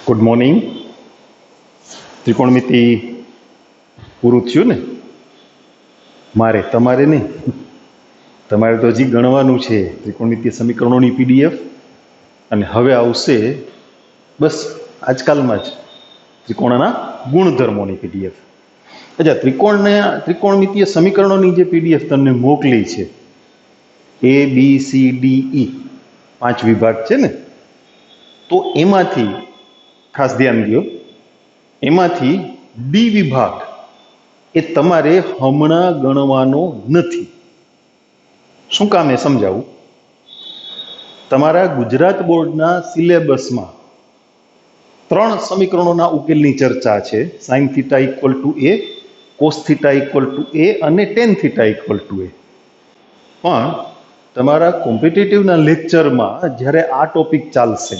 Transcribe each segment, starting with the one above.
Good morning. ત્રિકોણમિતિ પૂરું થયું ને? તમારે નહીં, તમારે તો હજી ગણવાનું છે ત્રિકોણમિતિય સમીકરણોની પીડીએફ. અને હવે આવશે બસ આજકાલમાં જ ત્રિકોણના ગુણધર્મોની પીડીએફ. અચ્છા, ત્રિકોણમિતિય સમીકરણોની જે પીડીએફ તમને મોકલી છે, ABCDE 5 વિભાગ છે ને, તો એમાંથી ખાસ ધ્યાન દો, એમાંથી ડી વિભાગ એ તમારે હમણાં ગણવાનો નથી. શું કામ એ સમજાવું. તમારા ગુજરાત બોર્ડના સિલેબસમાં 3 સમીકરણોના ઉકેલની ચર્ચા છે. Sine theta equal to a, cos theta equal to a અને tan theta equal to a. પણ તમારા કોમ્પિટિટિવના લેક્ચરમાં જ્યારે આ ટોપિક ચાલશે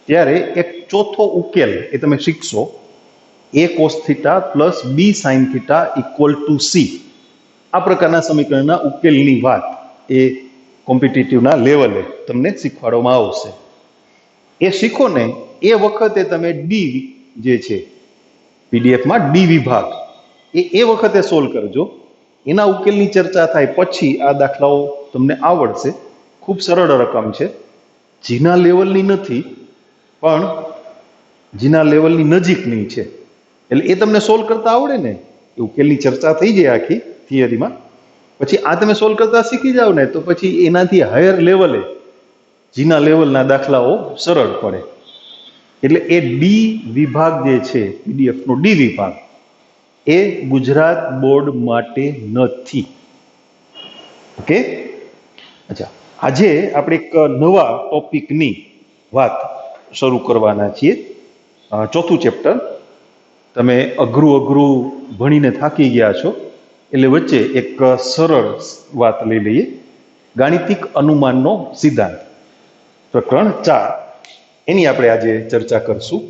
ત્યારે એક ચોથો ઉકેલ એ તમે શીખશો, a cos theta plus b sine theta equal to c. આ પ્રકારના સમીકરણના ઉકેલની વાત એ કોમ્પિટિટિવના લેવલે તમને શીખવાડવામાં આવશે. એ શીખો ને એ વખતે તમે ડી જે છે પીડીએફમાં ડી વિભાગ એ વખતે સોલ્વ કરજો. એના ઉકેલની ચર્ચા થાય પછી આ દાખલાઓ તમને આવડશે. ખૂબ સરળ રકમ છે, જીના લેવલની નથી પણ જીના લેવલની નજીકની છે. એટલે એ તમને સોલ્વ કરતા આવડે ને, એ ઉકેલની ચર્ચા થઈ જાય આખી થિયરીમાં, પછી આ તમે સોલ્વ કરતા શીખી જાવ ને તો પછી એનાથી હાયર લેવલે જીના લેવલના દાખલાઓ સરળ પડે. એટલે એ ડી વિભાગ જે છે પીડીએફનો ડી વિભાગ એ ગુજરાત બોર્ડ માટે નથી. ઓકે. અચ્છા, આજે આપણે એક નવા ટોપિકની વાત શરૂ કરવાના છીએ. ચોથું ચેપ્ટર. તમે અઘરું ભણીને થાકી ગયા છો એટલે વચ્ચે એક સરળ વાત લઈ લઈએ. ગાણિતિક અનુમાનનો સિદ્ધાંત, પ્રકરણ 4, એની આપણે આજે ચર્ચા કરશું.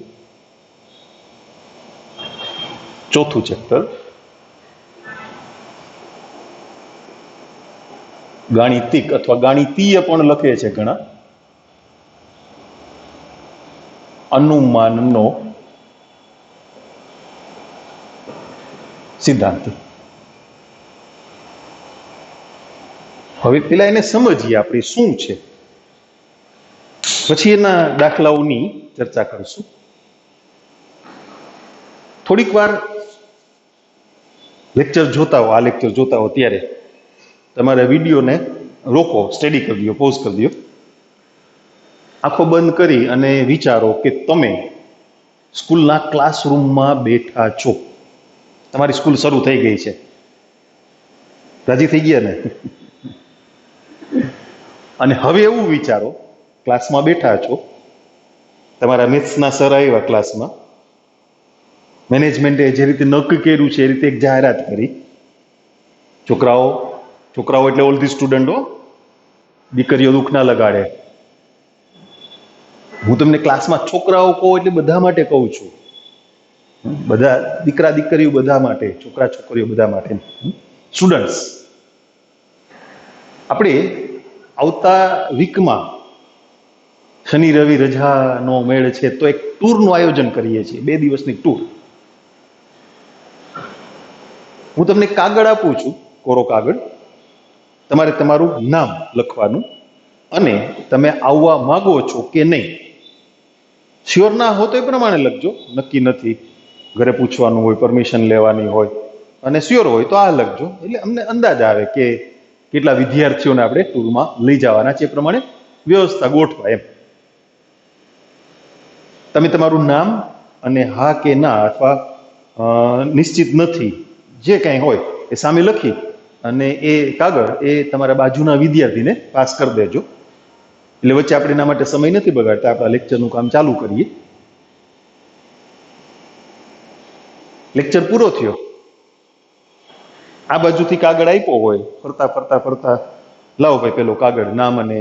ચોથું ચેપ્ટર, ગાણિતિક અથવા ગાણિતીય પણ લખે છે ઘણા, અનુમાનનો સિદ્ધાંત. હવે પેલા એને સમજીએ આપણે શું છે, પછી એના દાખલાઓની ચર્ચા કરીશું. થોડીક વાર લેક્ચર જોતા હો, આ લેક્ચર જોતા હો ત્યારે તમારે વિડીયોને રોકો, સ્ટડી કરી દો, પોઝ કરી દો, આંખો બંધ કરી અને વિચારો કે તમે સ્કૂલના ક્લાસરૂમમાં બેઠા છો. તમારી સ્કૂલ શરૂ થઈ ગઈ છે. રાજી થઈ ગયા ને? અને હવે એવું વિચારો, ક્લાસમાં બેઠા છો, તમારા મેથ્સના સર આવ્યા ક્લાસમાં, મેનેજમેન્ટે જે રીતે નક્કી કર્યું છે એ રીતે એક જાહેરાત કરી. છોકરાઓ એટલે ઓલ ધી સ્ટુડન્ટો, દીકરીઓ દુઃખ ના લગાડે. હું તમને ક્લાસમાં છોકરાઓ કહું એટલે બધા માટે કહું છું, બધા દીકરા દીકરીઓ બધા માટે, છોકરા છોકરીઓ બધા માટે. સ્ટુડન્ટ્સ, આપણે આવતા વીકમાં શનિ રવિ રજાનો મેળ છે તો એક ટૂરનું આયોજન કરીએ છીએ, 2 દિવસની ટૂર. હું તમને કાગળ આપું છું, કોરો કાગળ. તમારે તમારું નામ લખવાનું અને તમે આવવા માંગો છો કે નહીં. શ્યોર ના હો તો એ પ્રમાણે લખજો, નક્કી નથી, ઘરે પૂછવાનું હોય, પરમિશન લેવાની હોય. અને શ્યોર હોય તો આ લખજો, એટલે અમને અંદાજ આવે કે કેટલા વિદ્યાર્થીઓને આપણે ટૂરમાં લઈ જવાના છે, એ પ્રમાણે વ્યવસ્થા ગોઠવાય એમ. તમે તમારું નામ અને હા કે ના અથવા નિશ્ચિત નથી જે કાંઈ હોય એ સામે લખી અને એ કાગળ એ તમારા બાજુના વિદ્યાર્થીને પાસ કરી દેજો. એટલે વચ્ચે આપણે એના માટે સમય નથી બગાડતા, આપણા લેક્ચરનું કામ ચાલુ કરીએ. લેક્ચર પૂરો થયો, આ બાજુથી કાગળ આપ્યો હોય, ફરતા લાવો ભાઈ પેલો કાગળ, નામ અને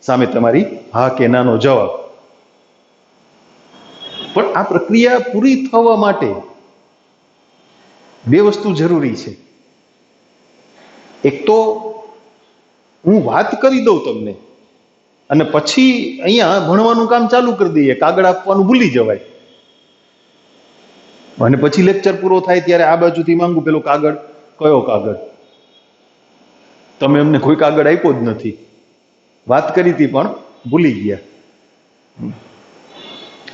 સામે તમારી હા કે નાનો જવાબ. પણ આ પ્રક્રિયા પૂરી થવા માટે 2 વસ્તુ જરૂરી છે. એક તો હું વાત કરી દઉં તમને અને પછી અહીંયા ભણવાનું કામ ચાલુ કરી દઈએ, કાગળ આપવાનું ભૂલી જવાય, અને પછી લેક્ચર પૂરો થાય ત્યારે આ બાજુથી માંગુ પેલો કાગળ, કયો કાગળ? તમે અમને કોઈ કાગળ આપ્યો જ નથી, વાત કરી હતી પણ ભૂલી ગયા.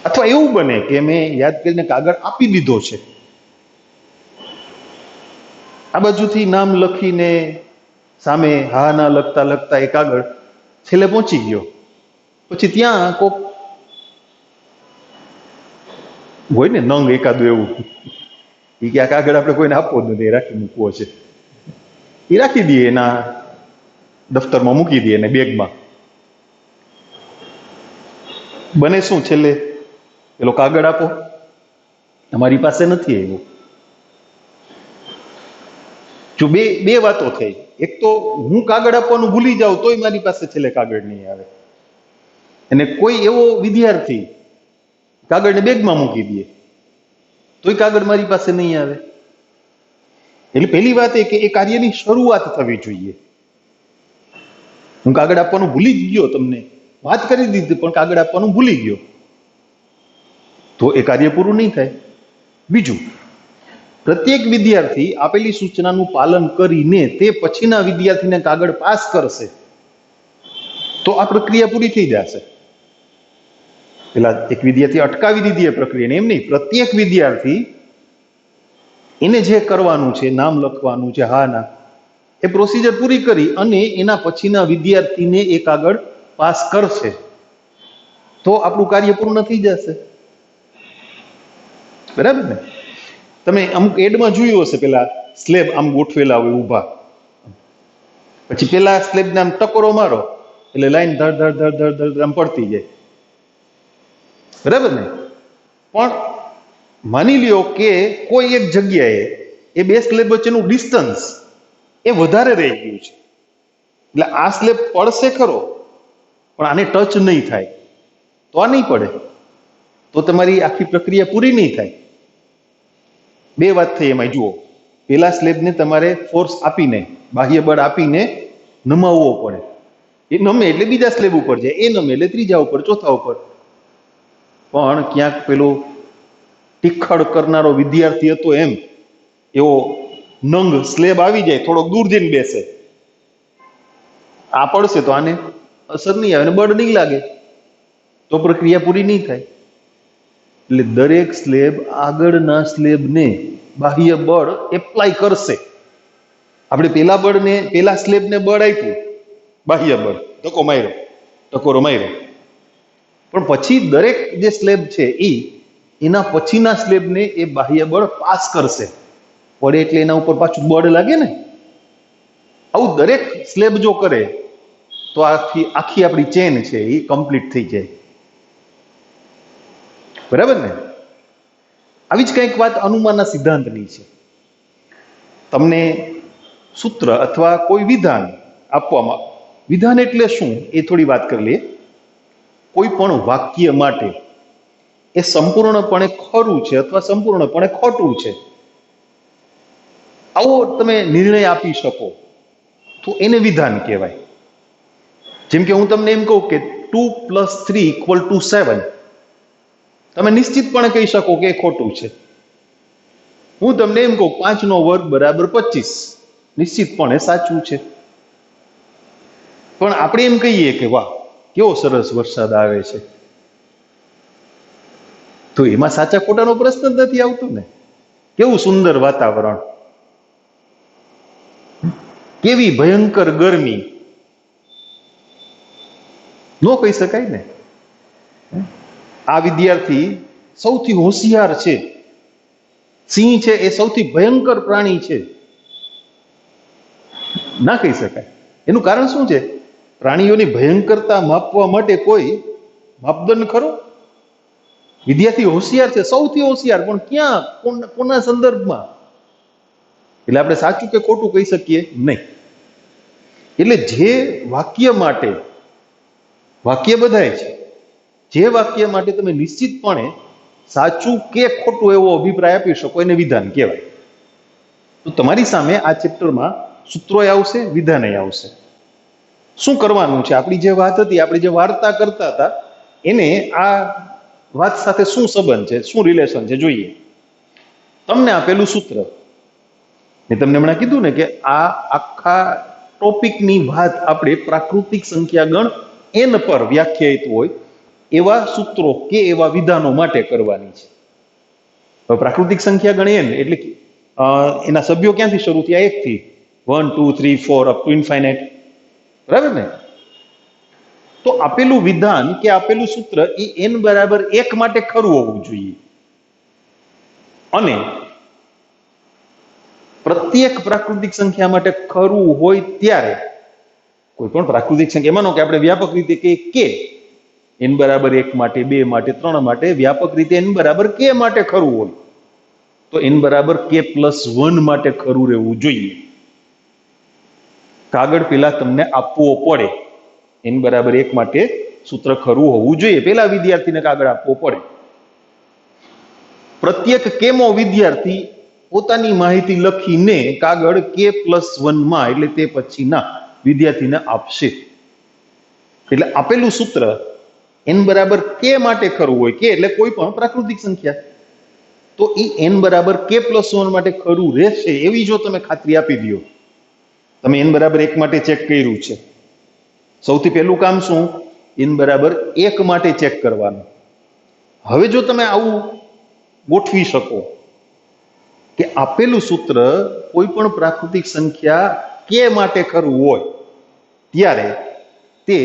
અથવા એવું બને કે મેં યાદ કરીને કાગળ આપી દીધો છે, આ બાજુથી નામ લખીને સામે હા ના લખતા લખતા એ કાગળ છેલ્લે પહોંચી ગયો, પછી ત્યાં કોક હોય ને નંગ એકાદું એવું, એ કે આ કાગળ આપણે કોઈને આપવો જ નથી, રાખી મૂકવો છે, એ રાખી દઈએ, એના દફતરમાં મૂકી દઈએ ને બેગમાં. બને શું છેલ્લે પેલો કાગળ આપો, અમારી પાસે નથી આવ્યો. જો બે વાતો થઈ, એક તો હું કાગળ આપવાનું ભૂલી જાઉં તોય મારી પાસે છેલ્લે કાગળ નહીં આવે, અને કોઈ એવો વિદ્યાર્થી કાગળને બેગમાં મૂકી દે તોય કાગળ મારી પાસે નહીં આવે. એટલે પહેલી વાત એ કે એ કાર્યની શરૂઆત થવી જોઈએ. હું કાગળ આપવાનું ભૂલી જ ગયો, તમને વાત કરી દીધી પણ કાગળ આપવાનું ભૂલી ગયો, તો એ કાર્ય પૂરું નહીં થાય. બીજું, પ્રત્યેક વિદ્યાર્થી આપેલી સૂચનાનું પાલન કરીને તે પછીના વિદ્યાર્થીને કાગળ પાસ કરશે તો આ પ્રક્રિયા પૂરી થઈ જશે. પેલા એક વિદ્યાર્થી અટકાવી દીધી એ પ્રક્રિયાને, એમ નહીં, પ્રત્યેક વિદ્યાર્થી એને જે કરવાનું છે, નામ લખવાનું છે, હા ના, એ પ્રોસિજર પૂરી કરી અને એના પછીના વિદ્યાર્થીને એ કાગળ પાસ કરશે તો આપણું કાર્ય પૂર્ણ થઈ જશે. બરાબર ને? તમે અમુક એડમાં જોયું હશે, પેલા સ્લેબ આમ ગોઠવેલા હોય ઊભા, પછી પેલા સ્લેબને આમ ટકોરો મારો એટલે લાઈન ધડ ધડ ધડ ધડ ધડ આમ પડતી જાય. બરાબર ને? પણ માની લ્યો કે કોઈ એક જગ્યાએ એ બે સ્લેબ વચ્ચેનું ડિસ્ટન્સ એ વધારે રહી ગયું છે, એટલે આ સ્લેબ પડશે ખરો પણ આને ટચ નહીં થાય, તો આ નહીં પડે, તો તમારી આખી પ્રક્રિયા પૂરી નહીં થાય. બે વાત થઈ એમાં. જુઓ, પેલા સ્લેબને તમારે ફોર્સ આપીને, બાહ્ય બળ આપીને નમાવવો પડે, એ નમે એટલે બીજા સ્લેબ ઉપર જાય, એ નમે એટલે ત્રીજા ઉપર, ચોથા ઉપર. પણ ક્યાંક પેલો ટીખળ કરનારો વિદ્યાર્થી હતો એમ એવો નંગ સ્લેબ આવી જાય, થોડોક દૂર જઈને બેસે, આ પડશે તો આને અસર નહીં આવે, બળ નહીં લાગે, તો પ્રક્રિયા પૂરી નહીં થાય. એટલે દરેક સ્લેબ આગળના સ્લેબને બાહ્ય બળ એપ્લાય કરશે. આપણે પેલા બળને, પેલા સ્લેબને બળ આપ્યું, બાહ્ય બળ, ધક્કો માર્યો, ટકોરો માર્યો, પણ પછી દરેક જે સ્લેબ છે એના પછીના સ્લેબને એ બાહ્ય બળ પાસ કરશે. પડે એટલે એના ઉપર પાછું બળ લાગે ને. આવું દરેક સ્લેબ જો કરે તો આખી આપણી ચેન છે એ કમ્પ્લીટ થઈ જાય. બરાબર ને? આવી જ કંઈક વાત અનુમાનના સિદ્ધાંતની છે. તમને સૂત્ર અથવા કોઈ વિધાન આપવામાં, વિધાન એટલે શું એ થોડી વાત કરી લઈએ. કોઈ પણ વાક્ય માટે એ સંપૂર્ણપણે ખરું છે અથવા સંપૂર્ણપણે ખોટું છે, આવો તમે નિર્ણય આપી શકો તો એને વિધાન કહેવાય. જેમ કે હું તમને એમ કહું કે 2 + 3 = 7, તમે નિશ્ચિતપણે કહી શકો કે એ ખોટું છે. હું તમને એમ કહું 5² = 25, નિશ્ચિતપણે સાચું છે. પણ આપણે એમ કહીએ કે વાહ કેવો સરસ વરસાદ આવે છે, તો એમાં સાચા ખોટાનો પ્રશ્ન જ નથી આવતો ને. કેવું સુંદર વાતાવરણ, કેવી ભયંકર ગરમી, નો કહી શકાય ને. આ વિદ્યાર્થી સૌથી હોશિયાર છે, સિંહ છે એ સૌથી ભયંકર પ્રાણી છે, ના કહી શકાય. એનું કારણ શું છે? પ્રાણીઓની ભયંકરતા માપવા માટે કોઈ માપદંડ ખરો? વિદ્યાર્થી હોશિયાર છે, સૌથી હોશિયાર, પણ ક્યાં, કોના સંદર્ભમાં? એટલે આપણે સાચું કે ખોટું કહી શકીએ નહીં. એટલે જે વાક્ય માટે, વાક્ય બધાય છે, જે વાક્ય માટે તમે નિશ્ચિતપણે સાચું કે ખોટું એવો અભિપ્રાય આપી શકો એને વિધાન કહેવાય. તો તમારી સામે આ ચેપ્ટરમાં સૂત્રોય આવશે, વિધાનય આવશે. શું કરવાનું છે? આપણી જે વાત હતી, આપણે જે વાર્તા કરતા હતા, એને આ વાત સાથે શું સંબંધ છે, શું રિલેશન છે જોઈએ. તમને આપેલું સૂત્ર, મેં તમને હમણાં કીધું ને કે આ આખા ટોપિકની વાત આપણે પ્રાકૃતિક સંખ્યાગણ n પર વ્યાખ્યાયિત હોય એવા સૂત્રો કે એવા વિધાનો માટે કરવાની છે. હવે પ્રાકૃતિક સંખ્યાગણ n એટલે એના સભ્યો ક્યાંથી શરૂ થયા? 1 થી 1 2 3 4 અપ ટુ ઇન્ફાઇનાઇટ, બરાબર ને? તો આપેલું વિધાન કે આપેલું સૂત્ર એ n બરાબર 1 માટે ખરું હોવું જોઈએ, અને પ્રત્યેક પ્રાકૃતિક સંખ્યા માટે ખરું હોય ત્યારે કોઈ પણ પ્રાકૃતિક સંખ્યા, માનો કે આપણે વ્યાપક રીતે કે n બરાબર 1 માટે, 2 માટે, 3 માટે, વ્યાપક રીતે n બરાબર k માટે ખરું હોય, તો n બરાબર k+1 માટે ખરું રહેવું જોઈએ. કાગળ પેલા તમને આપવો પડે. n બરાબર 1 માટે સૂત્ર ખરું હોવું જોઈએ, પેલા વિદ્યાર્થીને કાગળ આપવો પડે. પ્રત્યેક કેમો વિદ્યાર્થી પોતાની માહિતી લખીને કાગળ k+1 માં એટલે તે પછીના વિદ્યાર્થીને આપશે. એટલે આપેલું સૂત્ર n બરાબર k માટે ખરું હોય, કે એટલે કોઈ પણ પ્રાકૃતિક સંખ્યા, તો એ n બરાબર k+1 માટે ખરું રહેશે એવી જો તમે ખાતરી આપી દો. તમે n બરાબર 1 માટે ચેક કર્યું છે, સૌથી પહેલું કામ શું? n બરાબર 1 માટે ચેક કરવાનું. હવે જો તમે આવું ગોઠવી શકો કે આપેલું સૂત્ર કોઈ પણ પ્રાકૃતિક સંખ્યા k માટે ખરું હોય ત્યારે તે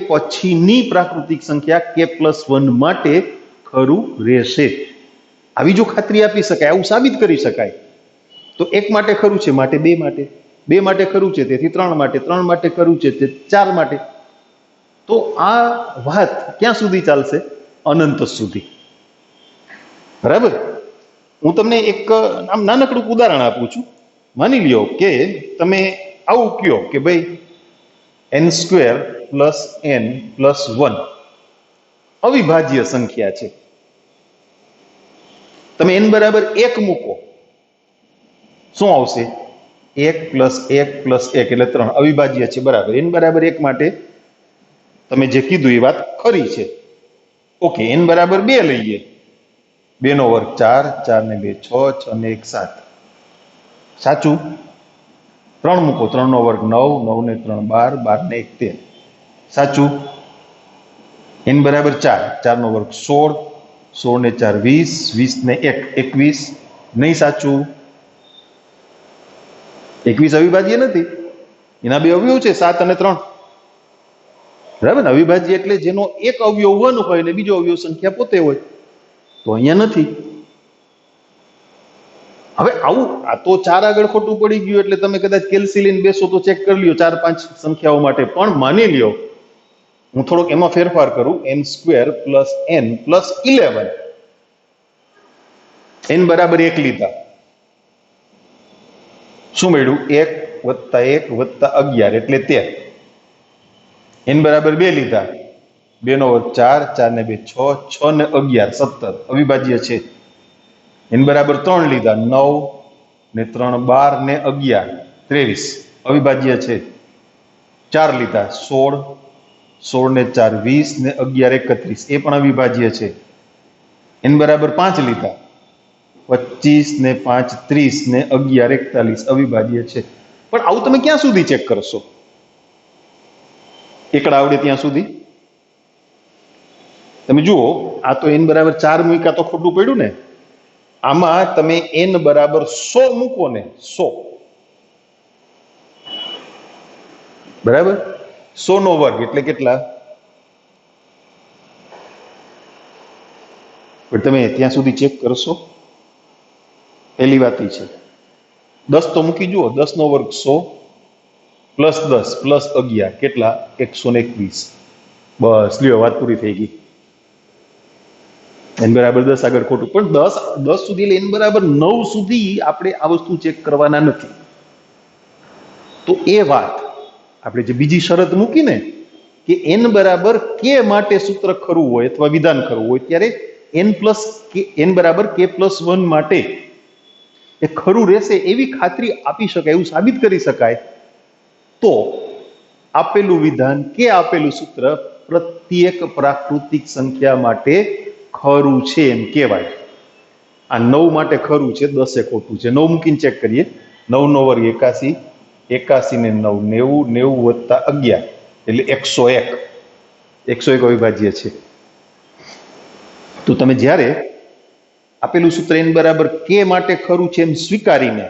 પછીની પ્રાકૃતિક સંખ્યા k+1 માટે ખરું રહેશે, આવી જો ખાતરી આપી શકાય, આવું સાબિત કરી શકાય, તો 1 માટે ખરું છે માટે 2 માટે, 2 માટે ખરું છે તેથી 3 માટે, 3 માટે ખરું છે તે 4 માટે. તો આ વાત ક્યાં સુધી ચાલશે? અનંત સુધી, બરાબર? હું તમને એક આમ નાનકડું ઉદાહરણ આપું છું. માની લ્યો કે તમે આવું કહો કે ભાઈ n² + n + 1 અવિભાજ્ય સંખ્યા છે. તમે n બરાબર 1 મૂકો, શું આવશે? 1 + 1 + 1 એટલે 3, અવિભાજ્ય છે, બરાબર. n બરાબર 1 માટે તમે જે કીધું એ વાત ખરી છે. ઓકે, n બરાબર 2 લઈએ, 2 નો વર્ગ 4, 4 ને 2 6, 6 ને 1 7, સાચું? 3 મૂકો, 3 નો વર્ગ 9, 9 ને 3 12, 12 ને 1 13, સાચું? n બરાબર 4, 4 નો વર્ગ 16, 16 ને 4 20, 20 ને 1 21, નહીં સાચું? 21 અવિભાજ્ય નથી, એના બે અવયવ છે 7 અને 3, બરાબર ને? અવિભાજ્ય એટલે જેનો એક અવયવ 1 હોય ને બીજો અવયવ સંખ્યા પોતે હોય, તો અહીંયા નથી. હવે આવું, આ તો 4 આગળ ખોટું પડી ગયું એટલે તમે કદાચ કેલ્સી લઈને બેસો તો ચેક કરી લ્યો 4-5 સંખ્યાઓ માટે. પણ માની લ્યો હું થોડોક એમાં ફેરફાર કરું, n² + n + 11, n બરાબર 1 લીધા, શું મળ્યું? 1 + 1 + 11 એટલે 13. n બરાબર 2 લીધા, 2 નો વર્ગ 4, 4 ને 2 6, 6 ને 11 17, અવિભાજ્ય છે. n બરાબર 3 લીધા, 9 ને 3 12 ને 11 23, અવિભાજ્ય છે. 4 લીધા, 16, 16 ને 4 20 ને 11 31, એ પણ અવિભાજ્ય છે. n બરાબર 5 લીધા, 25 ને 5 30 ને 11 41, અવિભાજ્ય છે. પણ આવું તમે ક્યાં સુધી ચેક કરશો? એકડા આવડે ત્યાં સુધી. તમે જુઓ, આ તો n બરાબર 4 મૂક્યા તો ખોટું પડ્યું ને. આમાં તમે n બરાબર 100 મૂકો ને, 100, બરાબર? 100 નો વર્ગ એટલે કેટલા? પણ તમે ત્યાં સુધી ચેક કરશો? પહેલી વાત એ છે. 10 તો મૂકી જુઓ, 10 નો વર્ગ 100 + 10 + 11 કેટલા? 121. બસ લ્યો, વાત પૂરી થઈ ગઈ. n બરાબર 10 આગળ ખોટું, પણ 10 સુધી એટલે n બરાબર 9 સુધી આપણે આ વસ્તુ ચેક કરવાના નથી. તો એ વાત આપણે જે બીજી શરત મૂકીને કે n બરાબર k માટે સૂત્ર ખરું હોય અથવા વિધાન ખરું હોય ત્યારે n બરાબર k+1 માટે એ ખરું રહેશે એવી ખાતરી આપી શકાય, એવું સાબિત કરી શકાય, તો આપેલું વિધાન કે આપેલું સૂત્ર પ્રત્યેક પ્રાકૃતિક સંખ્યા માટે ખરું છે એમ કહેવાય. આ 9 માટે ખરું છે, 10 ખોટું છે. 9 મૂકીને ચેક કરીએ. 9 નો વર્ગ 81, 81 ને 9 90, 90 વત્તા 11 એટલે 101. 101 અવિભાજ્ય છે. તો તમે જ્યારે આપેલું સૂત્ર n બરાબર k માટે ખરું છે એમ સ્વીકારીને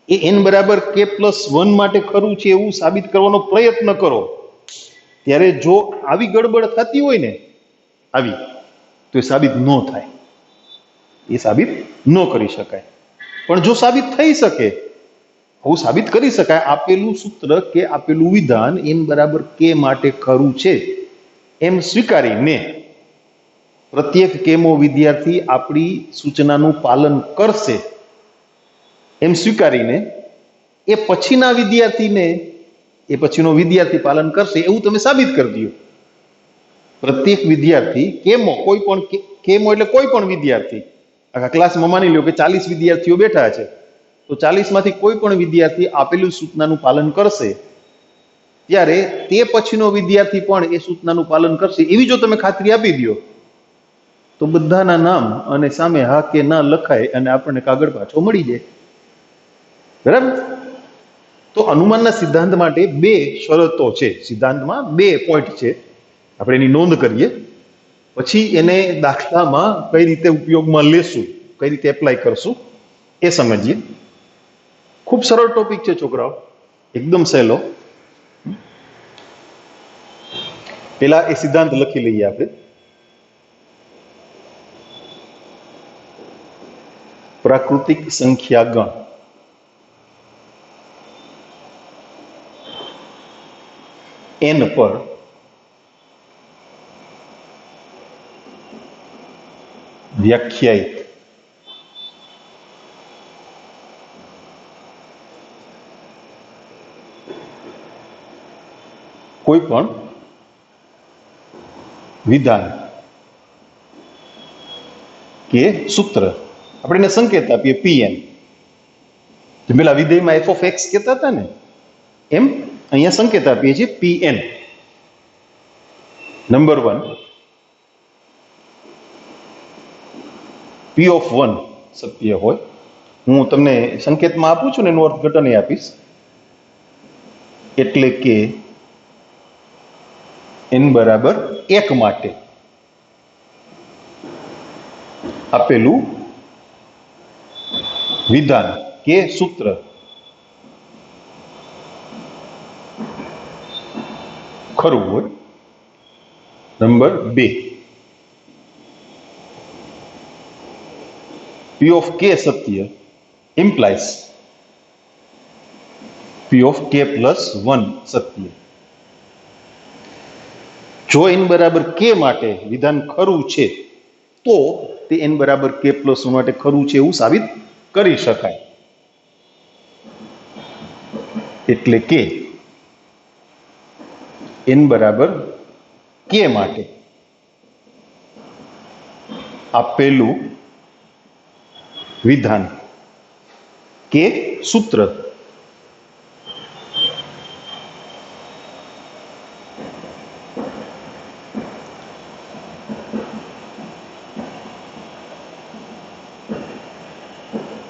એ n બરાબર k+1 માટે ખરું છે એવું સાબિત કરવાનો પ્રયત્ન કરો, ત્યારે જો આવી ગડબડ થતી હોય ને આવી, તો એ સાબિત ન થાય, એ સાબિત ન કરી શકાય. પણ જો સાબિત થઈ શકે, આવું સાબિત કરી શકાય, આપેલું સૂત્ર કે આપેલું વિધાન n બરાબર k માટે ખરું છે એમ સ્વીકારીને પ્રત્યેક કેમો વિદ્યાર્થી આપણી સૂચનાનું પાલન કરશે એમ સ્વીકારીને એ પછીના વિદ્યાર્થીને, એ પછીનો વિદ્યાર્થી પાલન કરશે એવું તમે સાબિત કરી દો. પ્રત્યેક વિદ્યાર્થી કેમો, કોઈ પણ કેમો એટલે કોઈ પણ વિદ્યાર્થી, આખા ક્લાસમાં માની લો કે 40 વિદ્યાર્થીઓ બેઠા છે, તો 40 માંથી કોઈ પણ વિદ્યાર્થી આપેલું સૂચનાનું પાલન કરશે, ત્યારે તે પછીનો વિદ્યાર્થી પણ એ સૂચનાનું પાલન કરશે એવી જો તમે ખાતરી આપી દો, તો બધાના નામ અને સામે હા કે ના લખાય અને આપણને કાગળ પાછો મળી જાય. બરાબર? તો અનુમાનના સિદ્ધાંત માટે 2 શરતો છે. સિદ્ધાંતમાં 2 પોઈન્ટ છે, આપણે એની નોંધ કરીએ, પછી એને દાખલામાં કઈ રીતે ઉપયોગમાં લેશું, કઈ રીતે એપ્લાય કરશું એ સમજીએ. ખૂબ સરળ ટોપિક છે છોકરાઓ, એકદમ સહેલો. પેલા એ સિદ્ધાંત લખી લઈએ આપણે. પ્રાકૃતિક સંખ્યા ગણ n પર વ્યાખ્યાયિત કોઈ પણ વિધાન કે સૂત્ર, આપણે એને સંકેત આપીએ pn. પેલા વિધેયમાં f of x કહેતા હતા ને, એમ અહીંયા સંકેત આપીએ છીએ pn. નંબર 1 p of 1 સત્ય હોય. હું તમને સંકેતમાં આપું છું ને એનું અર્થઘટન આપીશ. એટલે કે n બરાબર 1 માટે આપેલું વિધાન કે સૂત્ર ખરું હોય. Number 2 p of k Satya implies p of k+1 સત્ય. જો n બરાબર k માટે વિધાન ખરું છે, તો તે n બરાબર k+1 માટે ખરું છે એવું સાબિત કરી શકાય. એટલે કે n બરાબર k માટે આપેલું વિધાન કે સૂત્ર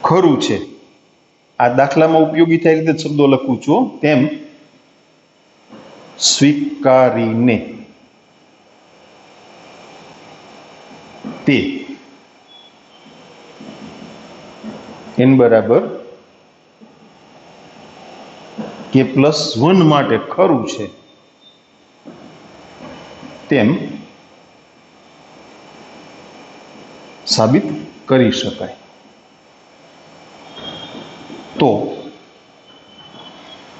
ખરું છે. આ દાખલામાં ઉપયોગી થાય રીતે શબ્દો લખું છું, તેમ સ્વીકારીને તે n બરાબર k+1 માટે ખરું છે તેમ સાબિત કરી શકાય. તો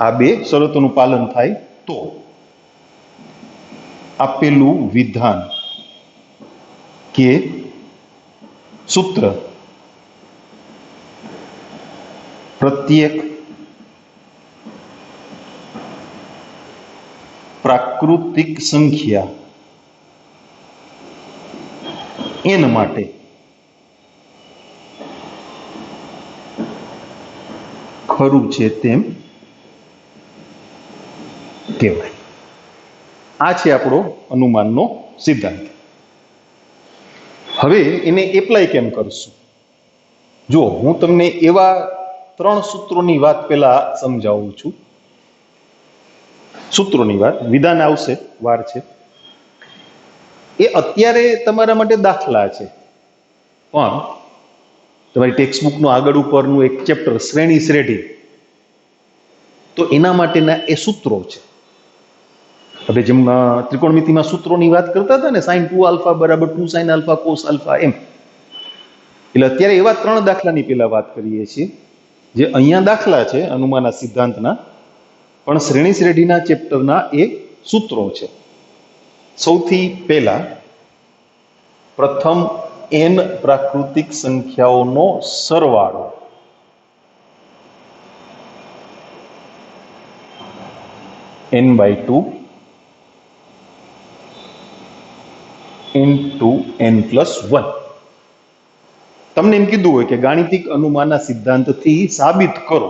આ 2 શરતોનું પાલન થાય તો આપેલું વિધાન કે સૂત્ર પ્રત્યેક પ્રાકૃતિક સંખ્યા n માટે ખરું છે તેમ કહેવાય. આ છે આપણો અનુમાનનો સિદ્ધાંત. હવે એને એપ્લાય કેમ કરશું? જો હું તમને એવા 3 સૂત્રોની વાત પહેલા સમજાવું છું. સૂત્રોની વાત, વિધાન આવશે, વાર છે. એ અત્યારે તમારા માટે દાખલા છે, પણ તમારી ટેક્સ્ટબુકનું આગળ ઉપરનું એક ચેપ્ટર શ્રેણી શ્રેઢી, તો એના માટેના એ સૂત્રો છે. હવે જેમ ત્રિકોણમિતિમાં સૂત્રોની વાત કરતા હતા ને, sin 2α બરાબર 2 sin α cos α, એમ. એટલે અત્યારે એવા 3 દાખલાની પહેલા વાત કરીએ છીએ જે અહીંયા દાખલા છે અનુમાનના સિદ્ધાંતના, પણ શ્રેણી શ્રેઢીના ચેપ્ટરના એ સૂત્રો છે. સૌથી પહેલા પ્રથમ n પ્રાકૃતિક સંખ્યાઓનો સરવાળો n/2 into n+1. તમને એમ કીધું હોય કે ગાણિતિક અનુમાનના સિદ્ધાંતથી સાબિત કરો.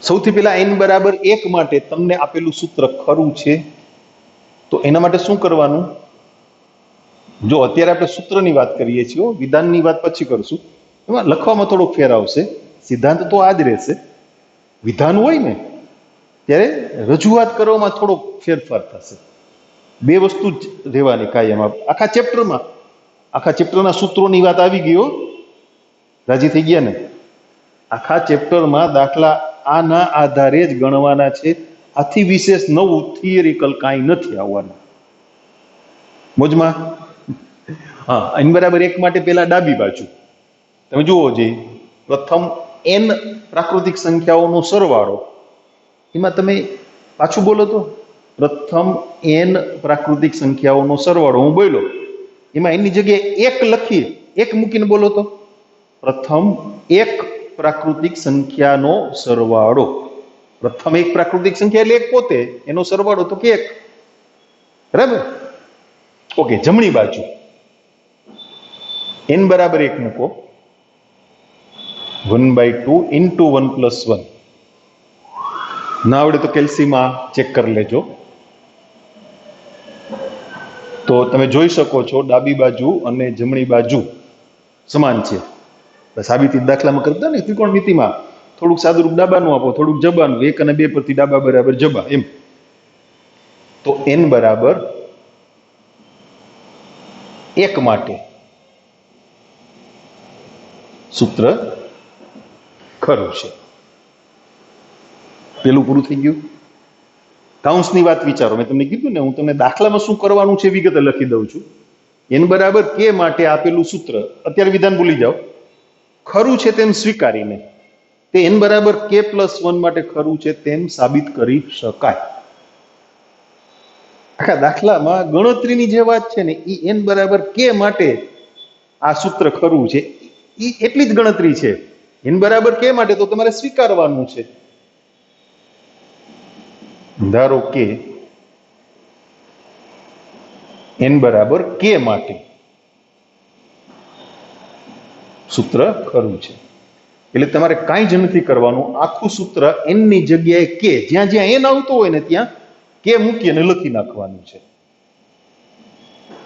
સૌથી પહેલા n બરાબર 1 માટે તમને આપેલું સૂત્ર ખરું છે, તો એના માટે શું કરવાનું? જો અત્યારે આપણે સૂત્રની વાત કરીએ છીએ, વિધાનની વાત પછી કરશું, એમાં લખવામાં થોડોક ફેર આવશે. સિદ્ધાંત તો આ જ રહેશે. વિધાન હોય ને ત્યારે રજૂઆત કરવામાં થોડોક ફેરફાર થશે. 2 વસ્તુ જ રહેવાની કાયમ. આખા ચેપ્ટરના સૂત્રોની વાત આવી ગઈ. રાજી થઈ ગયા ને? આખા ચેપ્ટરમાં દાખલા આના આધારે જ ગણવાના છે. આથી વિશેષ નવું થિયરિકલ કાંઈ નથી આવવાનું. મોજમાં? હા, n બરાબર 1 માટે પહેલા ડાબી બાજુ તમે જુઓ, જે પ્રથમ n પ્રાકૃતિક સંખ્યાઓનો સરવાળો, એમાં તમે પાછું બોલો તો, પ્રથમ n પ્રાકૃતિક સંખ્યાઓનો સરવાળો હું બોલ્યો, એમાં એની જગ્યાએ 1 લખી, 1 મૂકીને બોલો તો, પ્રથમ 1 પ્રાકૃતિક સંખ્યાનો સરવાળો. પ્રથમ 1 પ્રાકૃતિક સંખ્યા એટલે 1 પોતે, એનો સરવાળો તો કે 1. બરાબર? ઓકે. જમણી બાજુ n બરાબર 1 મૂકો, 1/2 into 1+1. ના આવડે તો કેલ્સીમાં ચેક કરી લેજો. તો તમે જોઈ શકો છો ડાબી બાજુ અને જમણી બાજુ સમાન છે. સાબિતી દાખલામાં કરતા ને ત્રિકોણમિતિમાં થોડુંક સાદુરૂપ ડાબાનું આપો, થોડુંક જબાનું, 1 અને 2 પરથી ડાબા બરાબર જબા, એમ. તો n બરાબર 1 માટે સૂત્ર ખરું છે. પેલું પૂરું થઈ ગયું. કાઉન્સની વાત વિચારો. મેં તમને કીધું ને, હું તમને દાખલામાં શું કરવાનું છે વિગતે લખી દઉં છું. n બરાબર k માટે આપેલું સૂત્ર, અત્યારે વિધાન ભૂલી જાઓ, ખરું છે તેમ સ્વીકારીને તે n બરાબર k+1 માટે ખરું છે તેમ સાબિત કરી શકાય. આખા દાખલામાં ગણતરીની જે વાત છે ને, એ n બરાબર k માટે આ સૂત્ર ખરું છે, એ એટલી જ ગણતરી છે. n બરાબર k માટે તો તમારે સ્વીકારવાનું છે. ધારો કે n બરાબર k માટે સૂત્ર ખરું છે, એટલે તમારે કાંઈ જ નથી કરવાનું. આખું સૂત્ર n ની જગ્યાએ k, જ્યાં જ્યાં n આવતો હોય ને ત્યાં k મૂકી અને લખી નાખવાનું છે.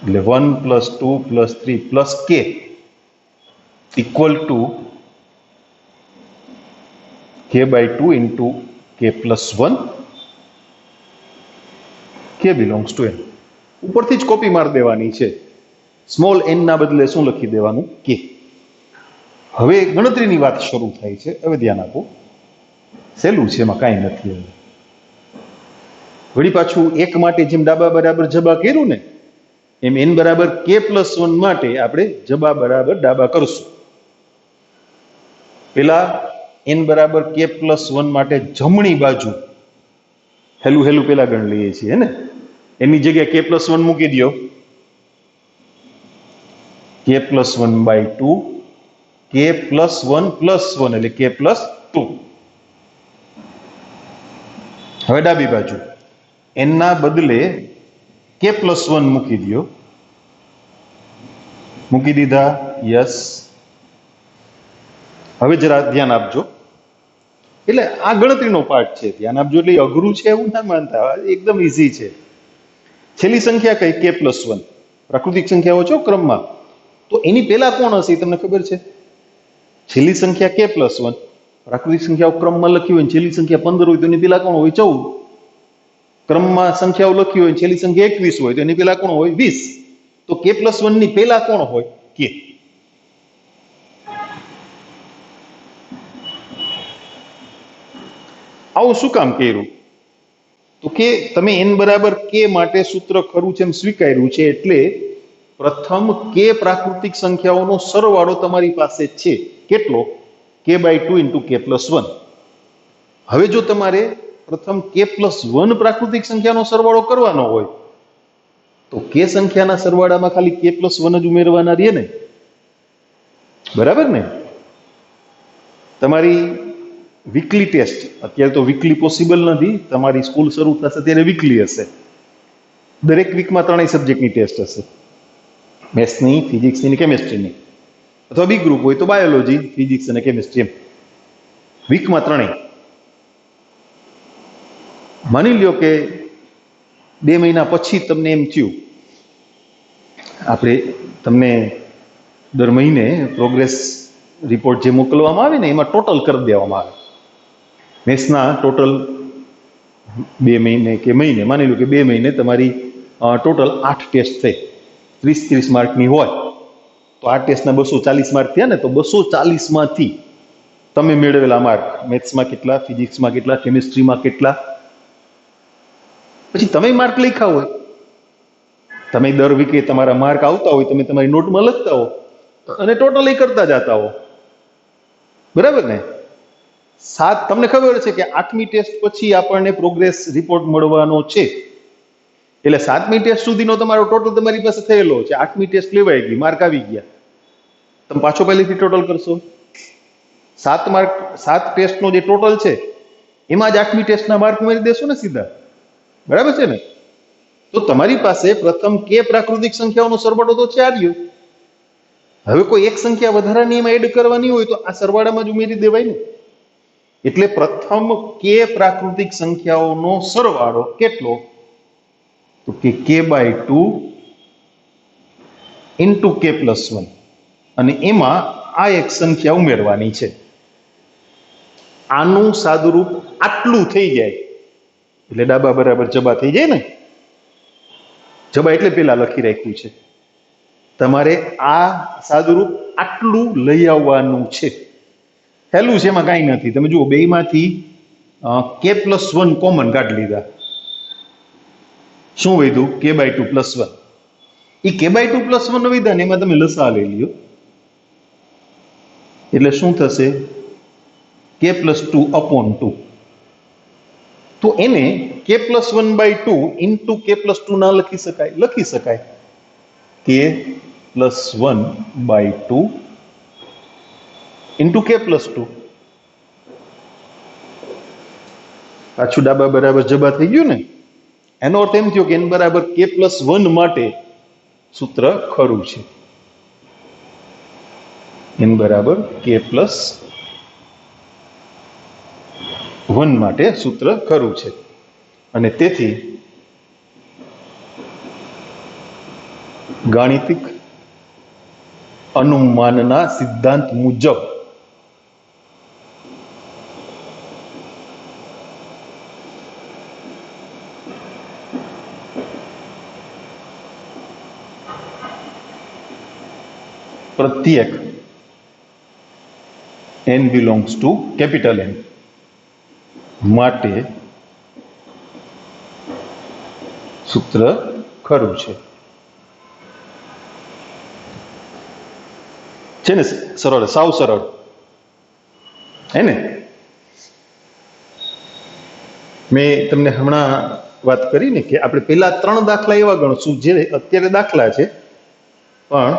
એટલે 1 + 2 + 3 + k equal to k/2 into k+1, k belongs to n. ઉપરથી જ કોપી મારી દેવાની છે. સ્મોલ n ના બદલે શું લખી દેવાનું? k. હવે ગણતરીની વાત શરૂ થાય છે. હવે ધ્યાન આપો, સહેલું છે, એમાં કાંઈ નથી. વળી પાછું 1 માટે જેમ ડાબા બરાબર જબા કર્યું ને, એમ n બરાબર k+1 માટે આપણે જબા બરાબર ડાબા કરશું. પેલા n બરાબર k+1 માટે જમણી બાજુ હેલું પેલા ગણ લઈએ છીએ ને, એની જગ્યાએ k+1 મૂકી દો, k+1/2, k+1+1 એટલે k+2. હવે ડાબી બાજુ n ના બદલે k+1 મૂકી દો. મૂકી દીધા? યસ. હવે જરા ધ્યાન આપજો. એટલે આ ગણતરીનો પાઠ છે, ધ્યાન આપજો. એટલે અઘરું છે એવું ના માનતા, એકદમ ઈઝી છે. છેલ્લી સંખ્યા કઈ? K+1. પ્રાકૃતિક સંખ્યાઓ છો ક્રમમાં, તો એની પહેલા કોણ હશે તમને ખબર છે? છેલ્લી સંખ્યા K+1. પ્રાકૃતિક સંખ્યાઓ ક્રમમાં લખી હોય, છેલ્લી સંખ્યા 15 હોય તો એની પહેલા કોણ હોય? 14. ક્રમમાં સંખ્યાઓ લખી હોય, છેલ્લી સંખ્યા 21 હોય તો એની પહેલા કોણ હોય? 20. તો K+1 ની પહેલા કોણ હોય? K. આવું શું કામ કર્યું? તો કે તમે n બરાબર k માટે સૂત્ર ખરું છે એમ સ્વીકાર્યું છે, એટલે પ્રથમ k પ્રાકૃતિક સંખ્યાઓનો સરવાળો તમારી પાસે છે. કેટલો? k/2 × k+1. હવે જો તમારે પ્રથમ k+1 પ્રાકૃતિક સંખ્યાનો સરવાળો કરવાનો હોય તો k સંખ્યાના સરવાળામાં ખાલી k+1 જ ઉમેરવાના રહે ને, બરાબર ને? તમારી વીકલી ટેસ્ટ, અત્યારે તો વીકલી પોસિબલ નથી, તમારી સ્કૂલ શરૂ થશે ત્યારે વીકલી હશે. દરેક વીકમાં 3 સબ્જેક્ટની ટેસ્ટ હશે, મેથ્સની, ફિઝિક્સની અને કેમેસ્ટ્રીની. અથવા બી ગ્રુપ હોય તો બાયોલોજી, ફિઝિક્સ અને કેમેસ્ટ્રી, એમ વીકમાં 3. માની લ્યો કે 2 મહિના પછી તમને એમ થયું, આપણે તમને દર મહિને પ્રોગ્રેસ રિપોર્ટ જે મોકલવામાં આવે ને એમાં ટોટલ કરી દેવામાં આવે. મેથ્સના ટોટલ 2 મહિને કે મહિને, માની લો કે 2 મહિને તમારી ટોટલ 8 ટેસ્ટ થઈ, 30-30 માર્કની હોય તો 8 ટેસ્ટના 240 માર્ક થયા ને, તો 240માંથી તમે મેળવેલા માર્ક, મેથ્સમાં કેટલા, ફિઝિક્સમાં કેટલા, કેમિસ્ટ્રીમાં કેટલા, પછી તમે માર્ક લખ્યા હોય, તમે દર વીકે તમારા માર્ક આવતા હોય, તમે તમારી નોટમાં લખતા હો અને ટોટલ કરતા જતા હો, બરાબર ને? તમને ખબર છે કે 8મી ટેસ્ટ પછી આપણને પ્રોગ્રેસ રિપોર્ટ મળવાનો છે, એટલે 7મી ટેસ્ટ સુધીનો તમારો ટોટલ તમારી પાસે થયેલો છે. 8મી ટેસ્ટ લેવાઈ ગઈ, માર્ક આવી ગયા, તમે પાછો પહેલેથી ટોટલ કરશો. 7 ટેસ્ટનો જે ટોટલ છે એમાં જ 8મી ટેસ્ટના માર્ક ઉમેરી દેશો ને સીધા, બરાબર છે ને? તો તમારી પાસે પ્રથમ k પ્રાકૃતિક સંખ્યાઓનો સરવાળો તો છે જ. હવે કોઈ એક સંખ્યા વધારાની એમાં એડ કરવાની હોય તો આ સરવાળામાં જ ઉમેરી દેવાય ને. એટલે પ્રથમ k પ્રાકૃતિક સંખ્યાઓનો સરવાળો કેટલો? તો કે k/2 × k+1, અને એમાં આ એક સંખ્યા ઉમેરવાની છે. આનું સાદુરૂપ આટલું થઈ જાય એટલે ડાબા બરાબર જબા થઈ જાય ને. જબા એટલે પેલા લખી રાખ્યું છે, તમારે આ સાદુરૂપ આટલું લઈ આવવાનું છે. પહેલું છે, એમાં કાંઈ નથી. તમે જુઓ, બેમાંથી k+1 કોમન કાઢી લીધા, શું વધ્યું? k/2 + 1. એ k/2 + 1 વિધાન એમાં તમે લસા લઈ લ્યો એટલે શું થશે? k+2/2. તો એને k+1/2 × k+2 ના લખી શકાય? લખી શકાય. k+1/2 × k+2. પાછું ડાબા બરાબર જબા થઈ ગયું ને. એનો અર્થ એમ થયો કે n બરાબર k+1 માટે સૂત્ર ખરું છે. n બરાબર k+1 માટે સૂત્ર ખરું છે, અને તેથી ગાણિતિક અનુમાનના સિદ્ધાંત મુજબ પ્રત્યેક n belongs to capital N માટે સૂત્ર ખરું છે ને? સરળ, સાવ સરળ હે ને? મેં તમને હમણાં વાત કરી ને કે આપણે પેલા 3 દાખલા એવા ગણશું જે અત્યારે દાખલા છે પણ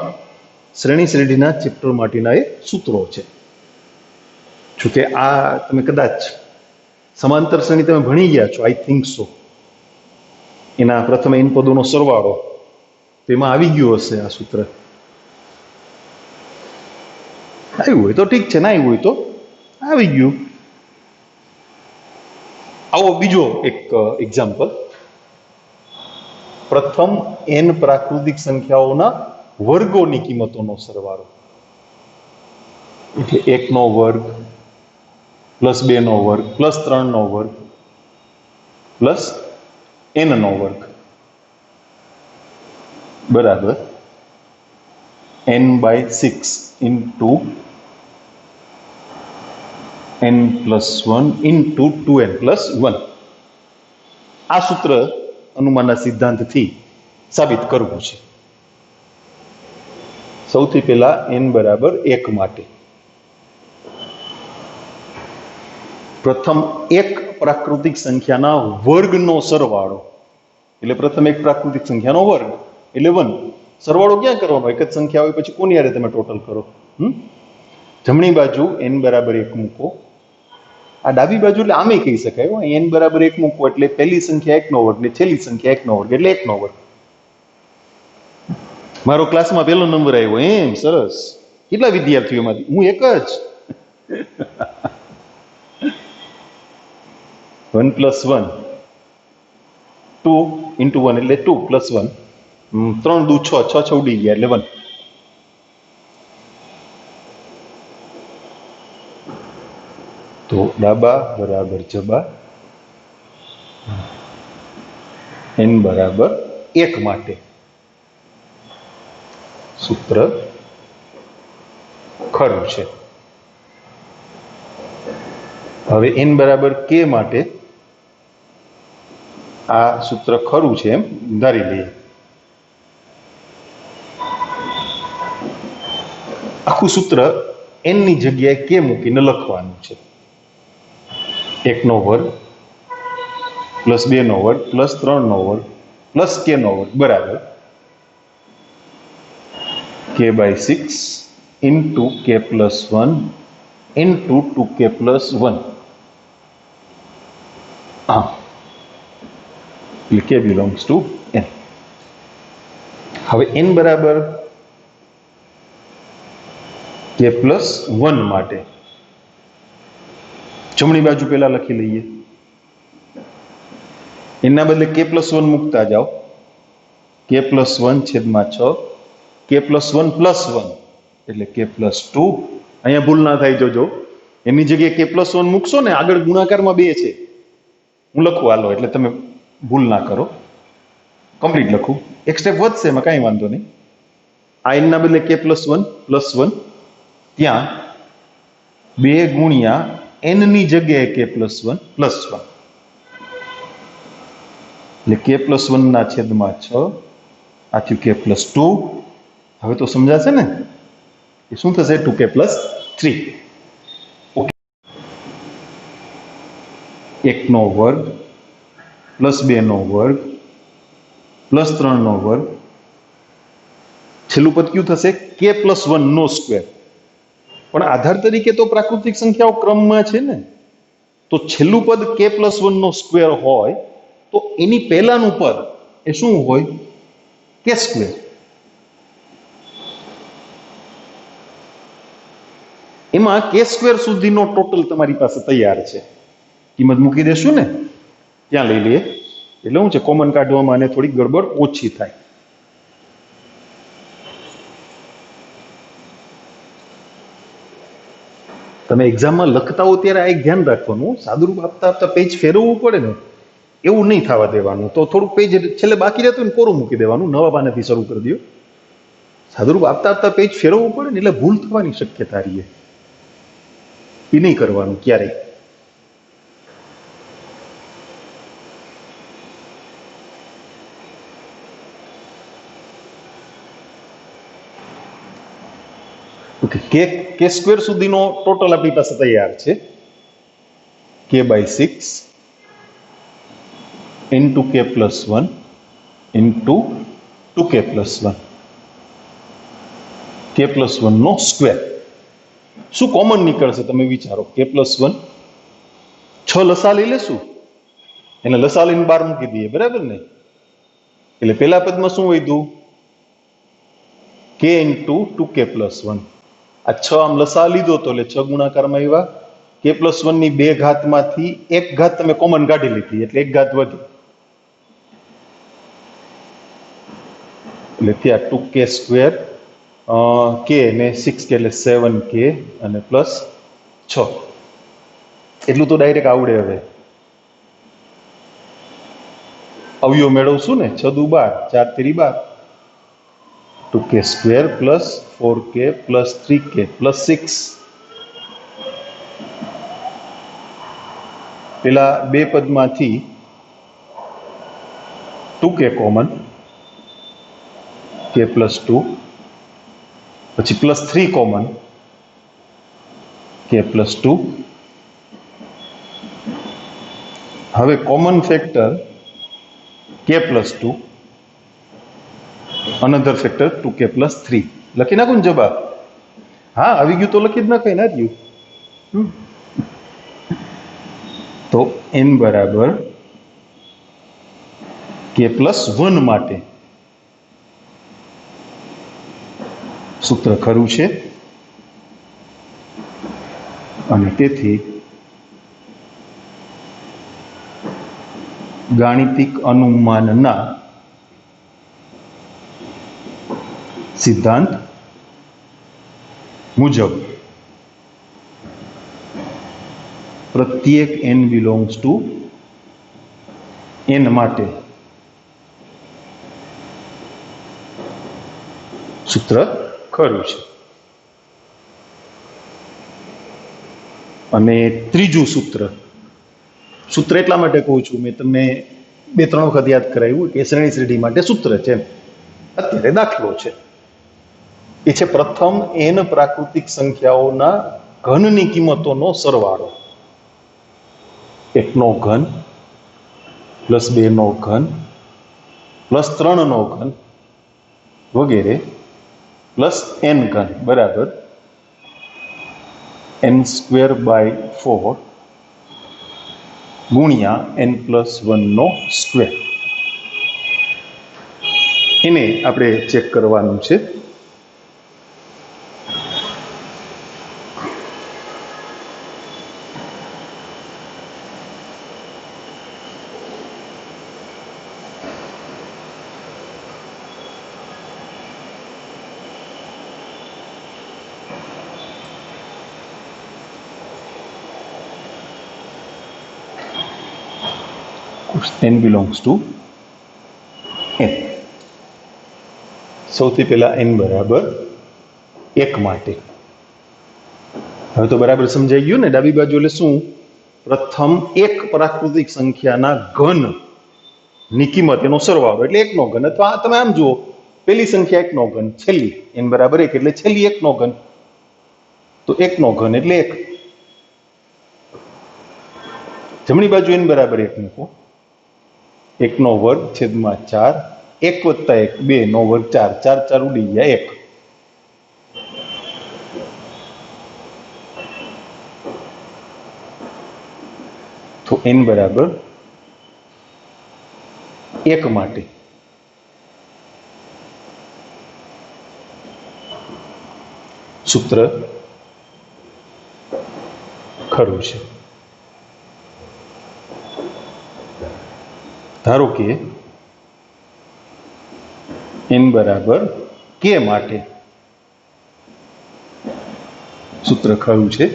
શ્રેણીના ચેપ્ટર માટેના એ સૂત્રો છે. જોકે આ તમે કદાચ સમાંતર શ્રેણી તમે ભણી ગયા છો, આઈ થિંક સો. એના પ્રથમ n પદોનો સરવાળો તેમાં આવી ગયું હશે આ સૂત્ર. આવ્યું હોય તો ઠીક છે, ના આવ્યું હોય તો આવી ગયું. આવો બીજો એક એક્ઝામ્પલ. પ્રથમ n પ્રાકૃતિક સંખ્યાઓના વર્ગોની કિંમતોનો સરવાળો, એટલે 1 નો વર્ગ પ્લસ 2 નો વર્ગ પ્લસ 3 નો વર્ગ પ્લસ n નો વર્ગ બરાબર n/6 into n+1 into 2n+1. આ સૂત્ર અનુમાનના સિદ્ધાંતથી સાબિત કરવું છે. સૌથી પહેલા n બરાબર 1 માટે પ્રથમ એક પ્રાકૃતિક સંખ્યાના વર્ગનો સરવાળો, એટલે પ્રથમ એક પ્રાકૃતિક સંખ્યાનો વર્ગ એટલે 1. સરવાળો ક્યાં કરવાનો? એક જ સંખ્યા હોય પછી કોની હારે તમે ટોટલ કરો? જમણી બાજુ n બરાબર 1 મૂકો, આ ડાબી બાજુ એટલે આમે કહી શકાય n બરાબર 1 મૂકો એટલે પહેલી સંખ્યા 1 નો વર્ગ ને છેલ્લી સંખ્યા 1 નો વર્ગ એટલે 1 નો વર્ગ. મારો ક્લાસમાં પહેલો નંબર આવ્યો, એમ સરસ. કેટલા વિદ્યાર્થીઓમાંથી? હું એક જ. 1 + 1 2 ઇન્ટુ 1 એટલે 2 + 1 3 દુ 6 6 6 ઉડી ગયા એટલે 1. તો ડાબા બરાબર જબા n બરાબર 1 માટે સૂત્ર ખરું છે. હવે n બરાબર k માટે આ સૂત્ર ખરું છે એમ ધારી લઈએ. આખું સૂત્ર n ની જગ્યાએ k મૂકીને લખવાનું છે. 1 નો વર્ગ પ્લસ 2 નો વર્ગ પ્લસ 3 નો વર્ગ પ્લસ k નો વર્ગ બરાબર k/6 into k+1 into 2k+1. એટલે k બિલોંગ્સ ટુ n. હવે n બરાબર k+1 માટે જમણી બાજુ પહેલા લખી લઈએ. એના બદલે k+1 મૂકતા જાઓ. k+1 છેદમાં 6 k+1 + 1 એટલે k+2. અહીંયા ભૂલ ના થાય જોજો, એની જગ્યાએ k+1 મૂકશો ને આગળ ગુણાકારમાં 2 છે. હું લખું હાલો એટલે તમે ભૂલ ના કરો. કમ્પ્લીટ લખું, એક સ્ટેપ વધશે એમાં કાંઈ વાંધો નહીં. આ એના બદલે k+1 + 1 ત્યાં 2 ગુણ્યા n ની જગ્યાએ k+1 + 1 એટલે k+1 ના છેદમાં 6 આ થયું k+2. હવે તો સમજાશે ને એ શું થશે? 2k+3. ઓકે, 1 નો વર્ગ પ્લસ 2 નો વર્ગ પ્લસ 3 નો વર્ગ, છેલ્લું પદ કયું થશે? k+1 નો સ્ક્વેર. પણ આધાર તરીકે તો પ્રાકૃતિક સંખ્યાઓ ક્રમમાં છે ને, તો છેલ્લું પદ k+1 નો સ્ક્વેર હોય તો એની પહેલાનું પદ એ શું હોય? k². એમાં k² સુધીનો ટોટલ તમારી પાસે તૈયાર છે. કિંમત મૂકી દેશું ને ત્યાં લઈ લઈએ એટલે શું છે, કોમન કાઢવામાં અને થોડી ગડબડ ઓછી થાય. તમે એક્ઝામમાં લખતા હો ત્યારે આ એક ધ્યાન રાખવાનું, સાદુરૂપ આપતા આપતા પેજ ફેરવવું પડે ને એવું નહીં થવા દેવાનું. તો થોડુંક પેજ છેલ્લે બાકી રહેતું ને કોરું મૂકી દેવાનું, નવા પાનેથી શરૂ કરી દો. સાદુરૂપ આપતા આપતા પેજ ફેરવવું પડે ને એટલે ભૂલ થવાની શક્યતા રહે. એ નહીં કરવાનું ક્યારેય. k² સુધીનો ટોટલ આપણી પાસે તૈયાર છે. k/6 into k+1 into 2k+1 k+1 નો સ્ક્વેર. શું કોમન નીકળશે તમે વિચારો? k+1 6 લસા લઈ લેશું, એને લસા લઈને 12 મૂકી દઈએ, બરાબર ને? એટલે પેલા પદમાં શું વધ્યું? k into 2k+1. આ 6 આમ લસા લીધો તો એટલે 6 ગુણાકારમાં આવ્યા કે પ્લસ વનની બે ઘાતમાંથી એક ઘાત તમે કોમન કાઢી લીધી એટલે એક ઘાત વધી, એટલે ત્યાં 2k સ્ક્વેર કે ને 6k એટલે 7k અને પ્લસ 6, એટલું તો ડાયરેક્ટ આવડે. હવે અવયવ મેળવશું ને, 6 દુ 12, 4 તેરી 12, 2k square plus 4k plus 3k plus 6. પેલા બે પદમાંથી 2k કોમન, k પ્લસ 2, પછી પ્લસ 3 કોમન, k પ્લસ 2. હવે common factor k plus 2, another factor 2k plus 3. લખી નાખું ને જવાબ? હા, આવી ગયું તો લખી જ નાખાય ને રહ્યું. તો n બરાબર k પ્લસ 1 માટે સૂત્ર ખરું છે, અને તેથી ગાણિતિક અનુમાનના સિદ્ધાંત મુજબ પ્રત્યેક n બિલોંગ્સ ટુ n માટે સૂત્ર ખરું છે. અને ત્રીજું સૂત્ર એટલા માટે કહું છું, મેં તમને 2-3 વખત યાદ કરાવ્યું કે શ્રેણી શ્રેઢી માટે સૂત્ર છે, અત્યારે દાખલો છે. એ છે પ્રથમ n પ્રાકૃતિક સંખ્યાઓના ઘનની કિંમતોનો સરવાળો. 1 નો ઘન પ્લસ 2 નો ઘન પ્લસ 3 નો ઘન વગેરે પ્લસ n ઘન બરાબર n²/4 ગુણ્યા n+1 નો સ્ક્વેર. એને આપણે ચેક કરવાનું છે. n belongs to n. સૌથી પહેલા n બરાબર 1 માટે. હવે તો બરાબર સમજાઈ ગયું ને? ડાબી બાજુ એટલે શું? પ્રથમ એક પ્રાકૃતિક સંખ્યાના ઘન ની કિંમત એનો સરવાળો એટલે 1 નો ઘન. અથવા તમે આમ જુઓ, પેલી સંખ્યા 1 નો ઘન, છેલ્લી n બરાબર 1 એટલે છેલ્લી 1 નો ઘન, તો 1 નો ઘન એટલે 1. જમણી બાજુ n બરાબર 1 મૂકો, 1 નો વર્ગ છેદમાં 4, 1 વત્તા 1 2 નો વર્ગ 4, 4 4 ઉડી ગયા 1. તો n બરાબર 1 માટે સૂત્ર ખરું છે. ધારો કે n બરાબર k માટે સૂત્ર ખરું છે.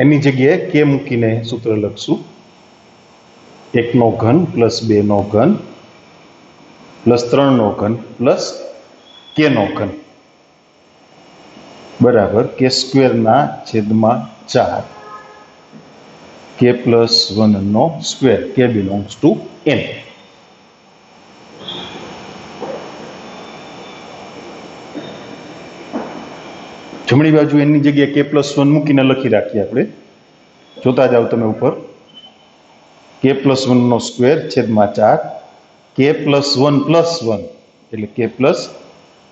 એની જગ્યાએ k મૂકીને સૂત્ર લખશું. 1 નો ઘન પ્લસ 2 નો ઘન પ્લસ 3 નો ઘન પ્લસ k નો ઘન બરાબર k²/4 k પ્લસ 1 નો square. k belongs to n. જમણી બાજુ એની જગ્યાએ k પ્લસ 1 મૂકીને લખી રાખીએ આપણે. જોતા જાઓ તમે ઉપર. k પ્લસ 1 નો સ્ક્વેર છેદમાં 4, k પ્લસ 1 પ્લસ 1 એટલે k પ્લસ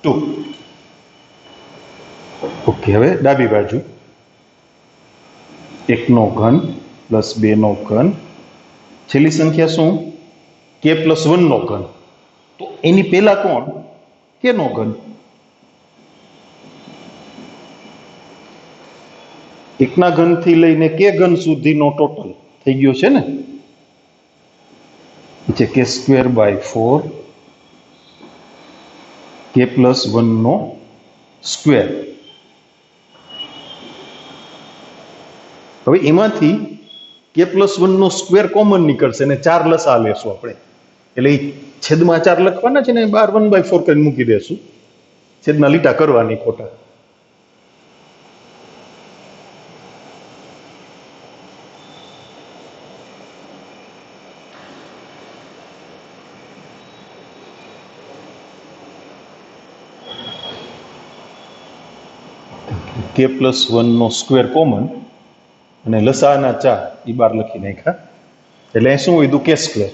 2. ઓકે, હવે ડાબી બાજુ 1 નો ઘન પ્લસ 2 નો ઘન, છેલ્લી સંખ્યા શું? k પ્લસ 1 નો ઘન. તો એની પહેલા કોણ? k નો ઘન. એકના ઘનથી લઈને કે ઘન સુધીનો ટોટલ થઈ ગયો છે ને, છે કે સ્ક્વેર બાય 4 કે પ્લસ 1 નો સ્ક્વેર. હવે એમાંથી કે પ્લસ 1 નો સ્ક્વેર કોમન નીકળશે ને 4 લસા લેશું આપણે, એટલે એ છેદમાં 4 લખવાના છે ને, બહાર 1/4 કરીને મૂકી દેશું, છેદના લીટા કરવાની ખોટા. કે પ્લસ 1 નો સ્ક્વેર કોમન અને લસાના 4 એ બાર લખી નાખ્યા, એટલે અહીં શું વધ્યું? કે સ્ક્વેર.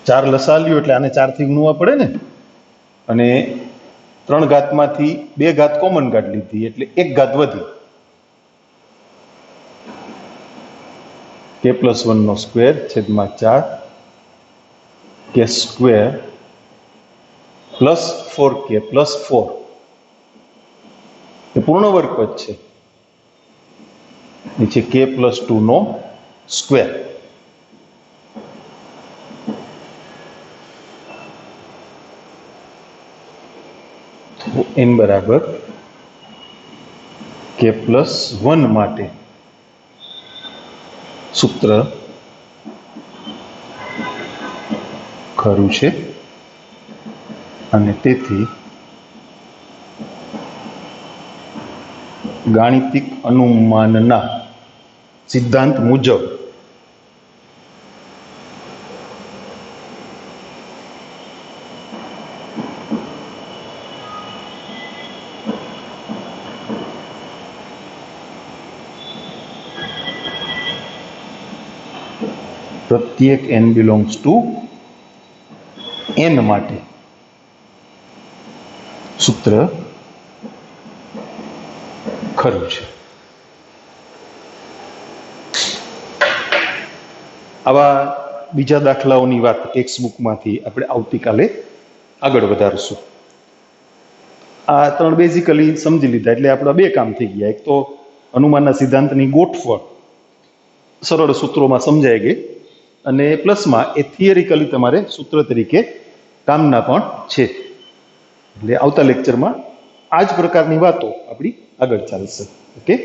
4 લસા લ્યો એટલે આને 4 થી ગુણવા પડે ને, અને 3 ઘાતમાંથી 2 ઘાત કોમન કાઢી લીધી એટલે 1 ઘાત વધી. કે પ્લસ 1 નો સ્ક્વેર છેદમાં 4 કે સ્ક્વેર પ્લસ 4k પ્લસ 4 એ પૂર્ણ વર્ગ પદ છે, નીચે કે પ્લસ 2 નો સ્ક્વેર. તો n બરાબર કે પ્લસ 1 માટે સૂત્ર ખરું છે, અને તેથી ગાણિતિક અનુમાનના સિદ્ધાંત મુજબ પ્રત્યેક n બિલોંગ્સ ટુ n માટે સૂત્ર ખરું છે. આવા બીજા દાખલાઓની વાત ટેક્સ્ટ બુકમાંથી આપણે આવતીકાલે આગળ વધારશું. આ 3 બેઝિકલી સમજી લીધા એટલે આપણા 2 કામ થઈ ગયા. એક તો અનુમાનના સિદ્ધાંતની ગોઠવણ સરળ સૂત્રોમાં સમજાઈ ગઈ, અને પ્લસમાં એ થિયરિકલી તમારે સૂત્ર તરીકે કામના પણ છે. એટલે આવતા લેક્ચરમાં આ જ પ્રકારની વાતો આપણી આગળ ચાલશે. ઓકે.